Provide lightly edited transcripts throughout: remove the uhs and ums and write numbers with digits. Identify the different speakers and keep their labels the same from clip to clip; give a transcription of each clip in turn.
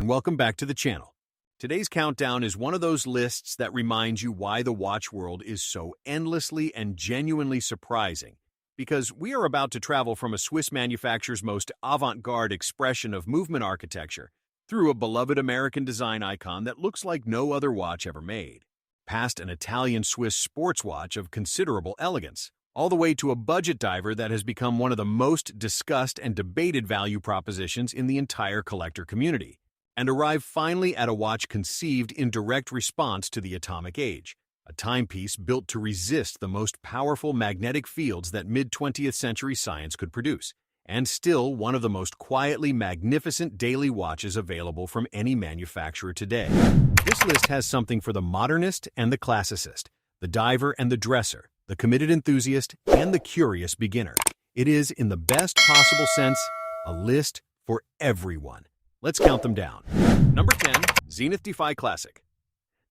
Speaker 1: and welcome back to the channel. Today's countdown is one of those lists that reminds you why the watch world is so endlessly and genuinely surprising, because we are about to travel from a Swiss manufacturer's most avant-garde expression of movement architecture through a beloved American design icon that looks like no other watch ever made, past an Italian-Swiss sports watch of considerable elegance, all the way to a budget diver that has become one of the most discussed and debated value propositions in the entire collector community, and arrive finally at a watch conceived in direct response to the atomic age, a timepiece built to resist the most powerful magnetic fields that mid-20th century science could produce, and still one of the most quietly magnificent daily watches available from any manufacturer today. This list has something for the modernist and the classicist, the diver and the dresser, the committed enthusiast, and the curious beginner. It is, in the best possible sense, a list for everyone. Let's count them down. Number 10, Zenith Defy Classic.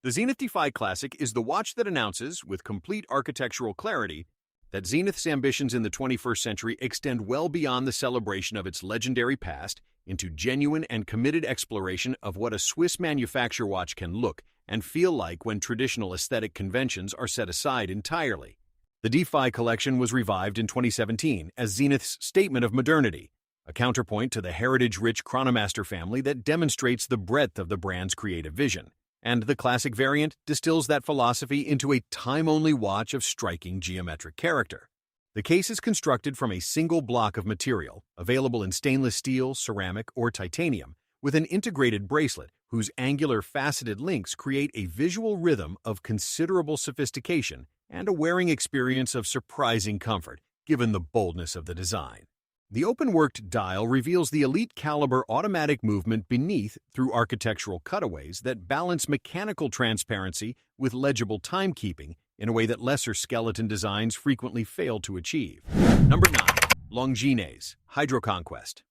Speaker 1: The Zenith Defy Classic is the watch that announces, with complete architectural clarity, that Zenith's ambitions in the 21st century extend well beyond the celebration of its legendary past into genuine and committed exploration of what a Swiss manufacturer watch can look and feel like when traditional aesthetic conventions are set aside entirely. The Defy collection was revived in 2017 as Zenith's statement of modernity, a counterpoint to the heritage-rich Chronomaster family that demonstrates the breadth of the brand's creative vision. And the classic variant distills that philosophy into a time-only watch of striking geometric character. The case is constructed from a single block of material, available in stainless steel, ceramic, or titanium, with an integrated bracelet whose angular faceted links create a visual rhythm of considerable sophistication and a wearing experience of surprising comfort, given the boldness of the design. The open-worked dial reveals the elite-caliber automatic movement beneath through architectural cutaways that balance mechanical transparency with legible timekeeping in a way that lesser skeleton designs frequently fail to achieve. Number 9. Longines HydroConquest.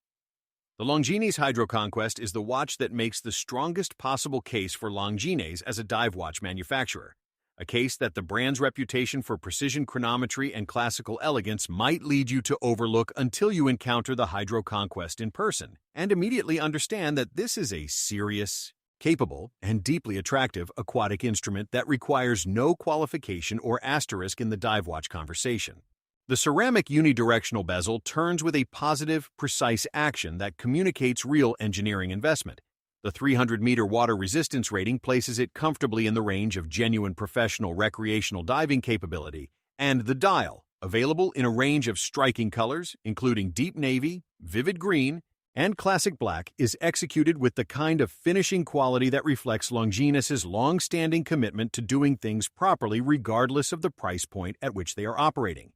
Speaker 1: The Longines HydroConquest is the watch that makes the strongest possible case for Longines as a dive watch manufacturer, a case that the brand's reputation for precision chronometry and classical elegance might lead you to overlook until you encounter the HydroConquest in person and immediately understand that this is a serious, capable, and deeply attractive aquatic instrument that requires no qualification or asterisk in the dive watch conversation. The ceramic unidirectional bezel turns with a positive, precise action that communicates real engineering investment. The 300-meter water resistance rating places it comfortably in the range of genuine professional recreational diving capability, and the dial, available in a range of striking colors, including deep navy, vivid green, and classic black, is executed with the kind of finishing quality that reflects Longines' long-standing commitment to doing things properly regardless of the price point at which they are operating.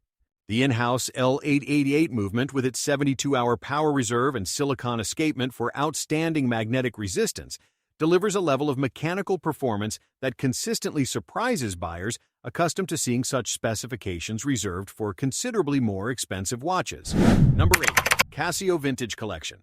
Speaker 1: The in-house L888 movement, with its 72-hour power reserve and silicon escapement for outstanding magnetic resistance, delivers a level of mechanical performance that consistently surprises buyers accustomed to seeing such specifications reserved for considerably more expensive watches. Number 8. Casio Vintage Collection.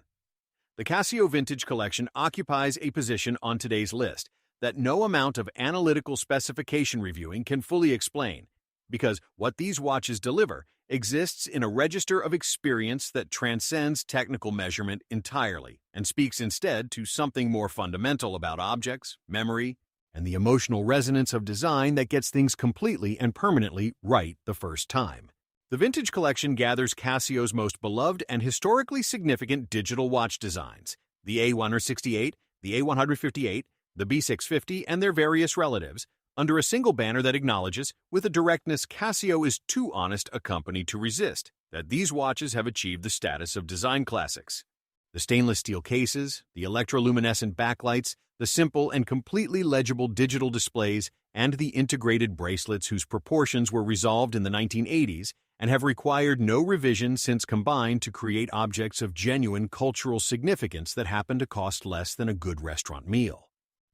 Speaker 1: The Casio Vintage Collection occupies a position on today's list that no amount of analytical specification reviewing can fully explain, because what these watches deliver exists in a register of experience that transcends technical measurement entirely and speaks instead to something more fundamental about objects, memory, and the emotional resonance of design that gets things completely and permanently right the first time. The Vintage Collection gathers Casio's most beloved and historically significant digital watch designs, the A168, the A158, the B650, and their various relatives, under a single banner that acknowledges, with a directness Casio is too honest a company to resist, that these watches have achieved the status of design classics. The stainless steel cases, the electroluminescent backlights, the simple and completely legible digital displays, and the integrated bracelets whose proportions were resolved in the 1980s and have required no revision since combined to create objects of genuine cultural significance that happen to cost less than a good restaurant meal.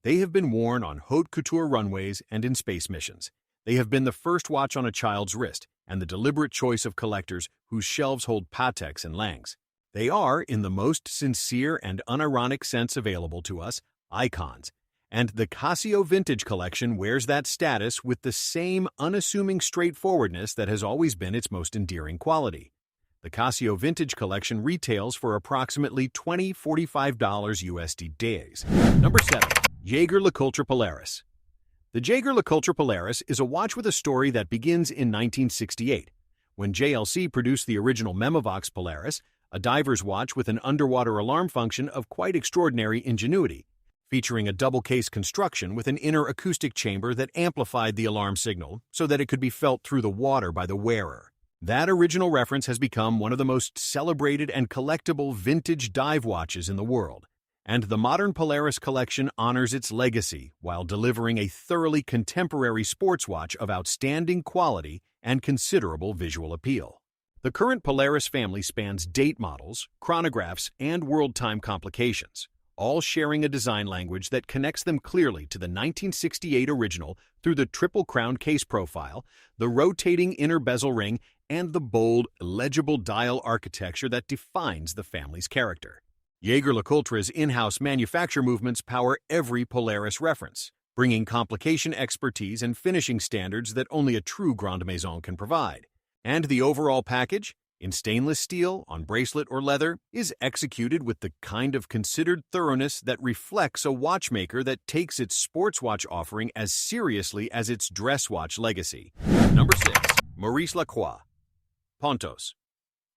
Speaker 1: They have been worn on haute couture runways and in space missions. They have been the first watch on a child's wrist and the deliberate choice of collectors whose shelves hold Pateks and Langs. They are, in the most sincere and unironic sense available to us, icons, and the Casio Vintage Collection wears that status with the same unassuming straightforwardness that has always been its most endearing quality. The Casio Vintage Collection retails for approximately $20–45 USD days. Number 7. Jaeger-LeCoultre Polaris. The Jaeger-LeCoultre Polaris is a watch with a story that begins in 1968, when JLC produced the original Memovox Polaris, a diver's watch with an underwater alarm function of quite extraordinary ingenuity, featuring a double-case construction with an inner acoustic chamber that amplified the alarm signal so that it could be felt through the water by the wearer. That original reference has become one of the most celebrated and collectible vintage dive watches in the world, and the modern Polaris collection honors its legacy while delivering a thoroughly contemporary sports watch of outstanding quality and considerable visual appeal. The current Polaris family spans date models, chronographs, and world time complications, all sharing a design language that connects them clearly to the 1968 original through the triple crown case profile, the rotating inner bezel ring, and the bold, legible dial architecture that defines the family's character. Jaeger-LeCoultre's in-house manufacture movements power every Polaris reference, bringing complication expertise and finishing standards that only a true Grande Maison can provide. And the overall package, in stainless steel, on bracelet or leather, is executed with the kind of considered thoroughness that reflects a watchmaker that takes its sports watch offering as seriously as its dress watch legacy. Number 6. Maurice Lacroix. Pontos.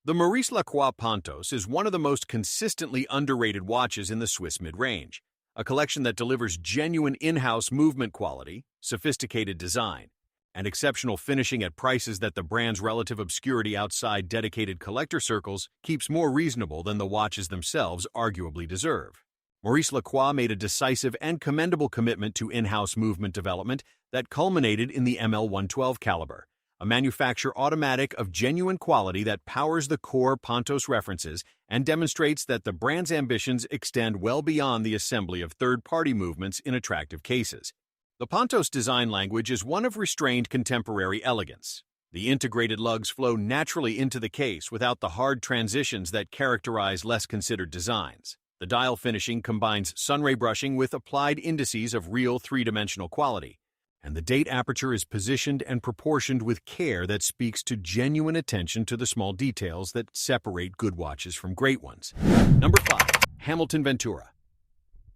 Speaker 1: The Maurice Lacroix Pontos is one of the most consistently underrated watches in the Swiss mid-range, a collection that delivers genuine in-house movement quality, sophisticated design, and exceptional finishing at prices that the brand's relative obscurity outside dedicated collector circles keeps more reasonable than the watches themselves arguably deserve. Maurice Lacroix made a decisive and commendable commitment to in-house movement development that culminated in the ML112 caliber, a manufacture automatic of genuine quality that powers the core Pontos references and demonstrates that the brand's ambitions extend well beyond the assembly of third-party movements in attractive cases. The Pontos design language is one of restrained contemporary elegance. The integrated lugs flow naturally into the case without the hard transitions that characterize less considered designs. The dial finishing combines sunray brushing with applied indices of real three-dimensional quality, and the date aperture is positioned and proportioned with care that speaks to genuine attention to the small details that separate good watches from great ones. Number 5. Hamilton Ventura.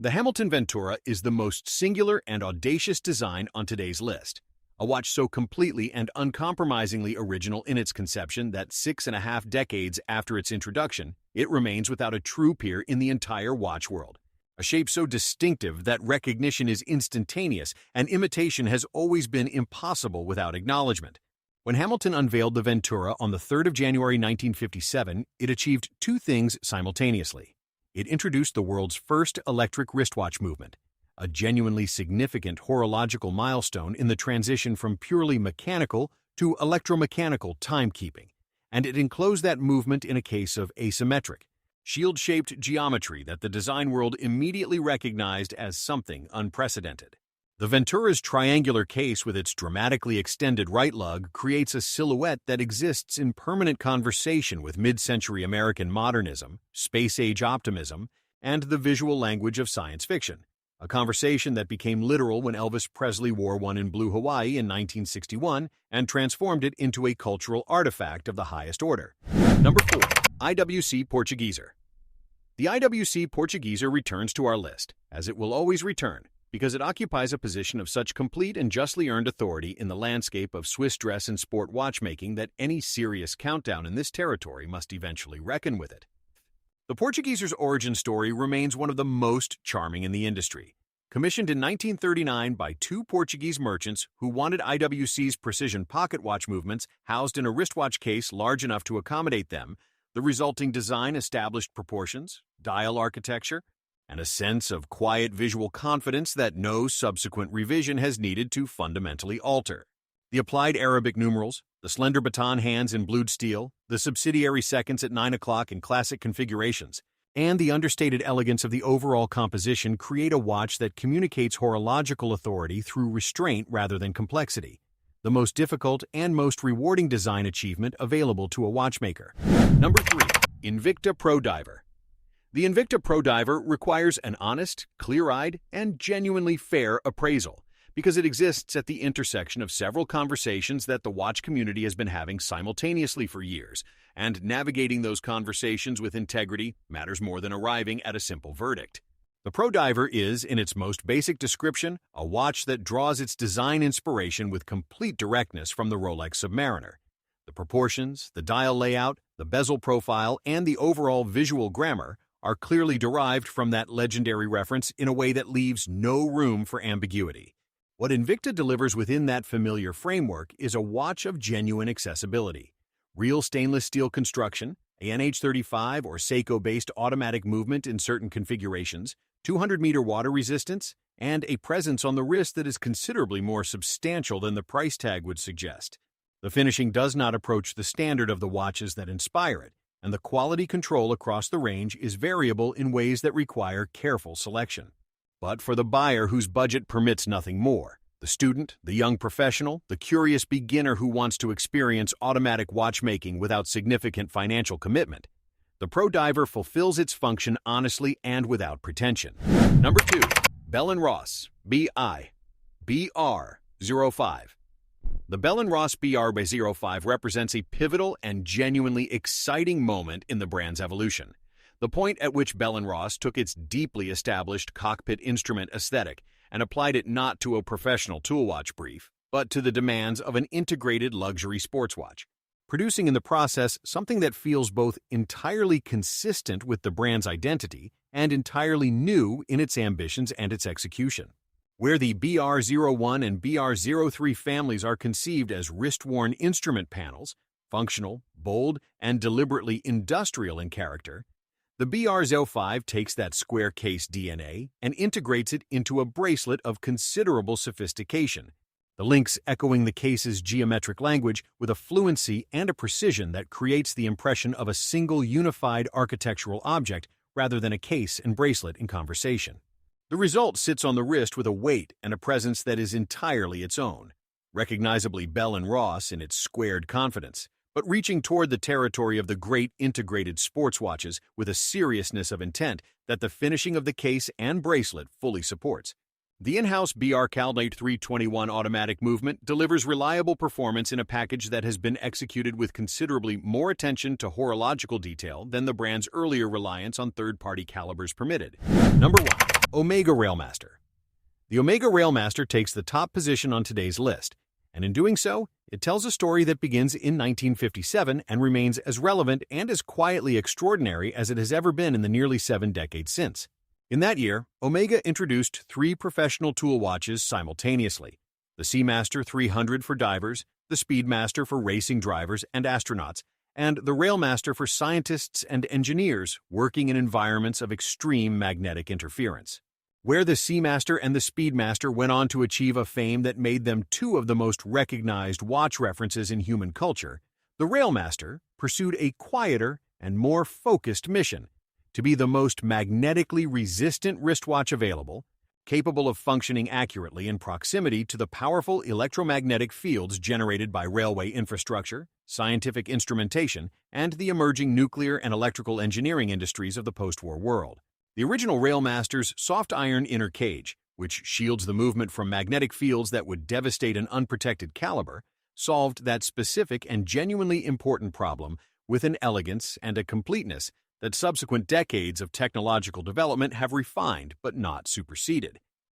Speaker 1: The Hamilton Ventura is the most singular and audacious design on today's list, a watch so completely and uncompromisingly original in its conception that 6.5 decades after its introduction, it remains without a true peer in the entire watch world. A shape so distinctive that recognition is instantaneous and imitation has always been impossible without acknowledgement. When Hamilton unveiled the Ventura on the 3rd of January 1957, it achieved two things simultaneously. It introduced the world's first electric wristwatch movement, a genuinely significant horological milestone in the transition from purely mechanical to electromechanical timekeeping, and it enclosed that movement in a case of asymmetric, shield-shaped geometry that the design world immediately recognized as something unprecedented. The Ventura's triangular case with its dramatically extended right lug creates a silhouette that exists in permanent conversation with mid-century American modernism, space-age optimism, and the visual language of science fiction, a conversation that became literal when Elvis Presley wore one in Blue Hawaii in 1961 and transformed it into a cultural artifact of the highest order. Number 4. IWC Portugieser. The IWC Portugieser returns to our list, as it will always return, because it occupies a position of such complete and justly earned authority in the landscape of Swiss dress and sport watchmaking that any serious countdown in this territory must eventually reckon with it. The Portugieser's origin story remains one of the most charming in the industry. Commissioned in 1939 by two Portuguese merchants who wanted IWC's precision pocket watch movements housed in a wristwatch case large enough to accommodate them, the resulting design established proportions, dial architecture, and a sense of quiet visual confidence that no subsequent revision has needed to fundamentally alter. The applied Arabic numerals, the slender baton hands in blued steel, the subsidiary seconds at 9 o'clock in classic configurations, and the understated elegance of the overall composition create a watch that communicates horological authority through restraint rather than complexity, the most difficult and most rewarding design achievement available to a watchmaker. Number 3. Invicta Pro Diver. The Invicta Pro Diver requires an honest, clear-eyed, and genuinely fair appraisal because it exists at the intersection of several conversations that the watch community has been having simultaneously for years, and navigating those conversations with integrity matters more than arriving at a simple verdict. The Pro Diver is, in its most basic description, a watch that draws its design inspiration with complete directness from the Rolex Submariner. The proportions, the dial layout, the bezel profile, and the overall visual grammar are clearly derived from that legendary reference in a way that leaves no room for ambiguity. What Invicta delivers within that familiar framework is a watch of genuine accessibility. Real stainless steel construction, a NH35 or Seiko-based automatic movement in certain configurations, 200-meter water resistance, and a presence on the wrist that is considerably more substantial than the price tag would suggest. The finishing does not approach the standard of the watches that inspire it, and the quality control across the range is variable in ways that require careful selection. But for the buyer whose budget permits nothing more, the student, the young professional, the curious beginner who wants to experience automatic watchmaking without significant financial commitment, the Pro Diver fulfills its function honestly and without pretension. Number 2. Bell & Ross BI BR05. The Bell & Ross BR05 represents a pivotal and genuinely exciting moment in the brand's evolution. The point at which Bell & Ross took its deeply established cockpit instrument aesthetic and applied it not to a professional tool watch brief, but to the demands of an integrated luxury sports watch, producing in the process something that feels both entirely consistent with the brand's identity and entirely new in its ambitions and its execution. Where the BR01 and BR03 families are conceived as wrist-worn instrument panels, functional, bold, and deliberately industrial in character, the BR05 takes that square case DNA and integrates it into a bracelet of considerable sophistication, the links echoing the case's geometric language with a fluency and a precision that creates the impression of a single unified architectural object rather than a case and bracelet in conversation. The result sits on the wrist with a weight and a presence that is entirely its own, recognizably Bell & Ross in its squared confidence, but reaching toward the territory of the great integrated sports watches with a seriousness of intent that the finishing of the case and bracelet fully supports. The in-house BR Calnate 321 automatic movement delivers reliable performance in a package that has been executed with considerably more attention to horological detail than the brand's earlier reliance on third-party calibers permitted. Number 1. Omega Railmaster. The Omega Railmaster takes the top position on today's list, and in doing so, it tells a story that begins in 1957 and remains as relevant and as quietly extraordinary as it has ever been in the nearly 7 decades since. In that year, Omega introduced 3 professional tool watches simultaneously: the Seamaster 300 for divers, the Speedmaster for racing drivers and astronauts, and the Railmaster for scientists and engineers working in environments of extreme magnetic interference. Where the Seamaster and the Speedmaster went on to achieve a fame that made them 2 of the most recognized watch references in human culture, the Railmaster pursued a quieter and more focused mission: to be the most magnetically resistant wristwatch available, capable of functioning accurately in proximity to the powerful electromagnetic fields generated by railway infrastructure, scientific instrumentation, and the emerging nuclear and electrical engineering industries of the post-war world. The original Railmaster's soft iron inner cage, which shields the movement from magnetic fields that would devastate an unprotected caliber, solved that specific and genuinely important problem with an elegance and a completeness that subsequent decades of technological development have refined but not superseded.